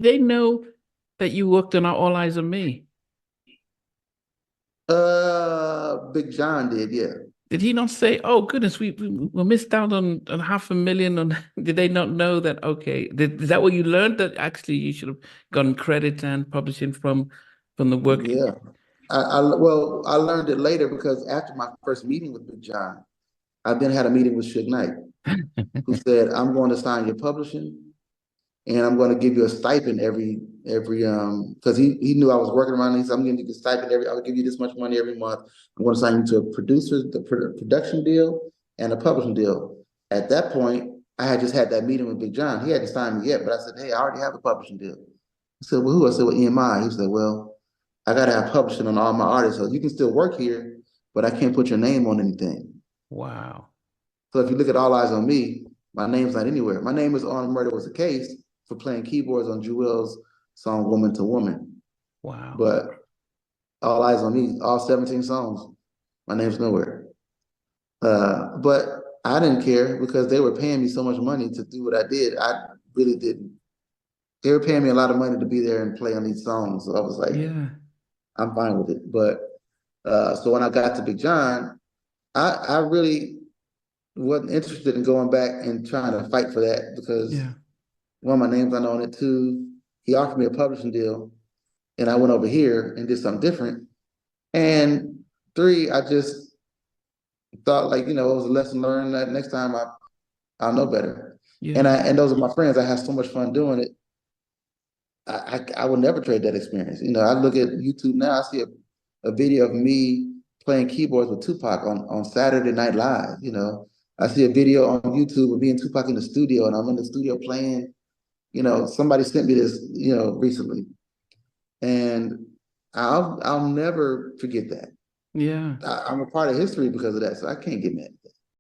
They know that you worked on All Eyes on Me. Big John did, yeah. Did he not say, "Oh goodness, we missed out on 500,000"? On did they not know that? Okay, is that what you learned that actually you should have gotten credit and publishing from the work? Yeah. Well, I learned it later because after my first meeting with Big John, I then had a meeting with Suge Knight, who said, I'm going to sign your publishing and I'm going to give you a stipend every because he knew I was working around these. I'm going to give you a stipend I'll give you this much money every month. I'm going to sign you to a production deal and a publishing deal. At that point, I had just had that meeting with Big John. He hadn't signed me yet, but I said, hey, I already have a publishing deal. He said, well, who? I said, well, EMI. He said, well, I got to have publishing on all my artists. So you can still work here, but I can't put your name on anything. Wow, So if you look at All Eyes on Me, my name's not anywhere. My name is on Murder Was a Case for playing keyboards on Jewel's song Woman to Woman. wow. But All Eyes on Me, all 17 songs, my name's nowhere. But I didn't care because they were paying me so much money to do what I did. I really didn't. They were paying me a lot of money to be there and play on these songs. So I was like, Yeah, I'm fine with it. But so when I got to Big John, I really wasn't interested in going back and trying to fight for that because yeah. one, my name's not on it. Two, he offered me a publishing deal, and I went over here and did something different. And three, I just thought like it was a lesson learned that next time I'll know better. Yeah. And those are my friends. I had so much fun doing it. I would never trade that experience. I look at YouTube now. I see a video of me playing keyboards with Tupac on Saturday Night Live. I see a video on YouTube of me and Tupac in the studio, and I'm in the studio playing. Somebody sent me this, recently, and I'll never forget that. Yeah. I'm a part of history because of that, so I can't get mad at that.